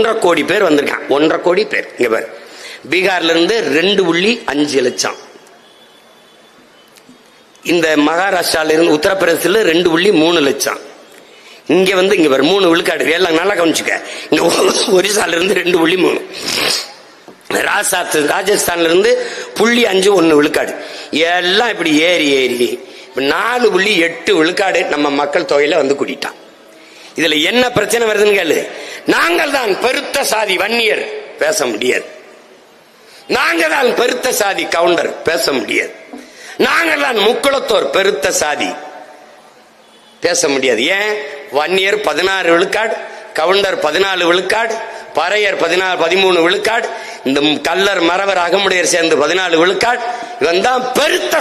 1.5 கோடி பேர் வந்திருக்கான். 1.5 கோடி பேர். இங்க பேர் பீகார்ல இருந்து 2.5 லட்சம். இந்த மகாராஷ்டிரால இருந்து உத்தரப்பிரதேசத்துல 2.3 லட்சம். இங்க வந்து இங்க பேர் 3 விழுக்காடு. எல்லாம் நல்லா கவனிச்சுக்க. இங்க ஒரிசால இருந்து 2.3, ராஜஸ்தான்ல இருந்து 0.5 விழுக்காடு. எல்லாம் இப்படி ஏறி 4.8 விழுக்காடு நம்ம மக்கள் தொகையில வந்து கூட்டிட்டான். இதுல என்ன பிரச்சனை வருதுன்னு கேளு. நாங்கள் தான் பெருத்த சாதி வன்னியர் பேச முடியாது. நாங்கள் தான் பெருத்த சாதி கவுண்டர் பேச முடியாது. நாங்கள் தான் முக்குளத்தோர் பெருத்த சாதி பேச முடியாது. ஏன்? வன்னியர் 16 விழுக்காடு, கவுண்டர் 14 விழுக்காடு, பறையர் 13 விழுக்காடு, இந்த கல்லர் மறவர் அகமுடையர் சேர்ந்து 14 விழுக்காடு. இவன் தான் பெருத்த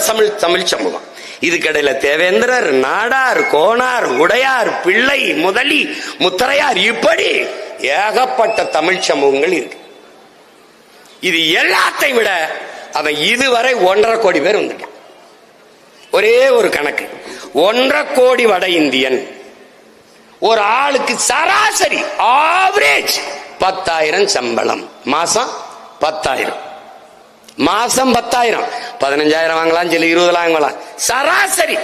தமிழ் சமூகம். இதுக்கடையில தேவேந்திரர், நாடார், கோனார், உடையார், பிள்ளை, முதலி, முத்தரையார், இப்படி ஏகப்பட்ட தமிழ் சமூகங்கள் இருக்கு. இது எல்லாத்தை விட அவன் இதுவரை 1.5 கோடி பேர் வந்திருக்கான். ஒரே ஒரு கணக்கு, 1.5 கோடி வட இந்தியன். ஒரு ஆளுக்கு சராசரி ஆவரேஜ் 10,000 சம்பளம். மாசம் 10,000. மாசம் 10,000. 15,000 வாங்கலாம், சில 20 வாங்கலாம். சராசரி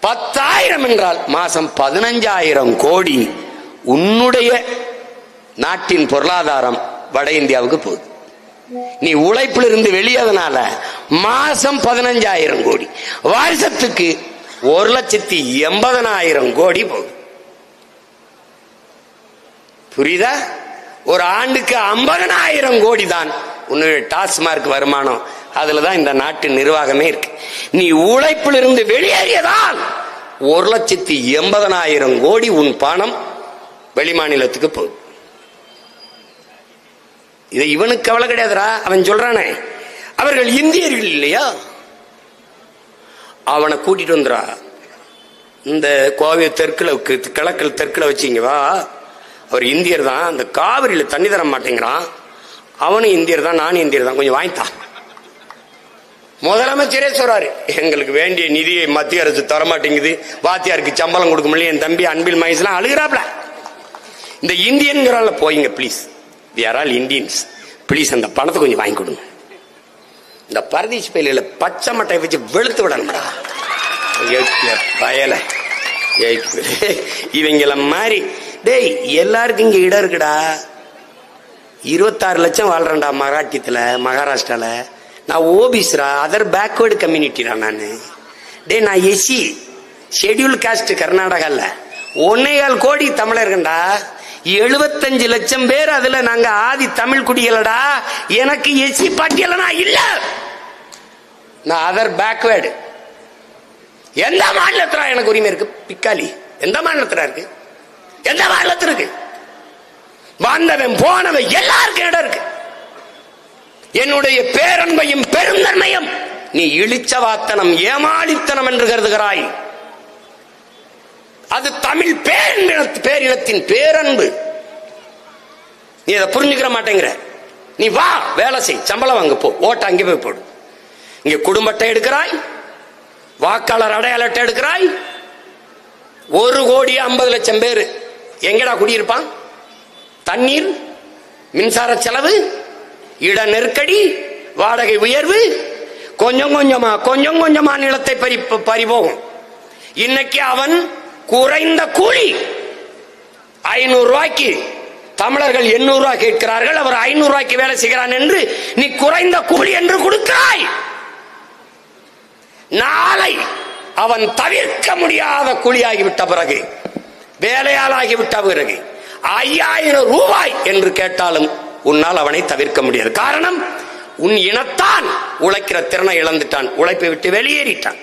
10,000 என்றால் மாசம் 15,000 கோடி உன்னுடைய நாட்டின் பொருளாதாரம் வட இந்தியாவுக்கு போகுது. நீ உழைப்பில் இருந்து வெளியதனால மாசம் 15,000 கோடி, வருஷத்துக்கு 1,80,000 கோடி போகுது. புரியுதா? ஒரு ஆண்டுக்கு 50,000 கோடி தான் உன்னுடைய டாஸ்மார்க் வருமானம். அதுலதான் இந்த நாட்டின் நிர்வாகமே இருக்கு. நீ உழைப்பில் இருந்து வெளியேறியதால் 1,80,000 கோடி உன் பணம் வெளிமாநிலத்துக்கு போகுது. இதை இவனுக்கு கவலை கிடையாதுரா. அவன் சொல்றானே அவர்கள் இந்தியர்கள் இல்லையா, அவனை கூட்டிட்டு வந்துடா. இந்த கோவை தெற்குல கிழக்கில் தெற்குல வச்சிங்க வா, அவர் இந்தியர் தான், அந்த காவிரியில தண்ணி தர மாட்டேங்கிறான், அவனும் இந்தியர் தான், நானும் இந்தியர் தான், கொஞ்சம் வாங்கித்தான். முதலமைச்சரே சொல்றாரு, எங்களுக்கு வேண்டிய நிதியை மத்திய அரசு தரமாட்டேங்குது, வாத்தியாருக்கு சம்பளம் கொடுக்க முடியல. என் தம்பி அன்பில் மகேஷ்லாம் அழுகிறாப்ல. இந்த இந்தியன்கிறால போயிங்க please, we are all Indians, please அந்த பணத்தை கொஞ்சம் வாங்கி கொடுங்க. இந்த பரதேசி பயில பச்சை மட்டை வச்சு வெளுத்து விடணும்டா பயல. இவங்கள மாதிரி டேய் எல்லாருக்கும் இங்க இடம் இருக்குடா. 26 லட்சம் வாழ்றேன்டா மராட்டியத்துல, மகாராஷ்டிரால. நான் ஓபிஸ்ரா, அதர் பேக்வேர்டு கம்யூனிட்டிடா நானு. டே நான் எஸ்சி, ஷெட்யூல் காஸ்ட் கர்நாடகால. 1.25 கோடி தமிழர்கள்டா, 75 லட்சம் பேர். அதுல நாங்க ஆதி தமிழ் குடிகளடா. எனக்கு எஸ்சி பட்டியல நான் இல்ல, நான் அதர் பேக்வேர்டு. எந்த மாநிலத்துல எனக்கு உரிமை இருக்கு? பிக்காலி எந்த மாநிலத்துல இருக்கு? எந்த மாநிலத்தில் இருக்கு? வந்தவன் போனவன் எல்லாருக்கும் இடம் இருக்கு. என்னுடைய பேரன்பையும் பெருந்தன்மையும் நீ இழிச்சவாத்தனம், ஏமாளித்தனம் என்று கருதுகிறாய். அது தமிழ் பேரினத்தின் பேரன்பு. நீ அதை புரிஞ்சுக்கிற மாட்டேங்கிற. நீ வா, வேலை செய், சம்பளம் வாங்க, போ, ஓட்ட அங்கே போய் போடு. இங்க குடும்ப அட்டை எடுக்கிறாய், வாக்காளர் அடையாள அட்டை எடுக்கிறாய். 1,50,00,000 பேர் எங்கடா குடியிருப்பான்? தண்ணீர், மின்சார செலவு, இட நெருக்கடி, வாடகை உயர்வு, கொஞ்சம் கொஞ்சமா நிலத்தை பறிபோகும். இன்னைக்கு அவன் குறைந்த கூலி 500 ரூபாய்க்கு, தமிழர்கள் 800 ரூபாய் கேட்கிறார்கள், அவர் 500 ரூபாய்க்கு வேலை செய்கிறான் என்று நீ குறைந்த கூலி என்று கொடுக்கிறாய். நாளை அவன் தவிர்க்க முடியாத கூலியாகிவிட்ட பிறகு, வேலையாளாகிவிட்ட பிறகு 5,000 ரூபாய் என்று கேட்டாலும் உன்னால் அவனை தவிர்க்க முடியாது. காரணம், உன் இனத்தான் உழைக்கிற திறனை இழந்துட்டான், உழைப்பை விட்டு வெளியேறிட்டான்.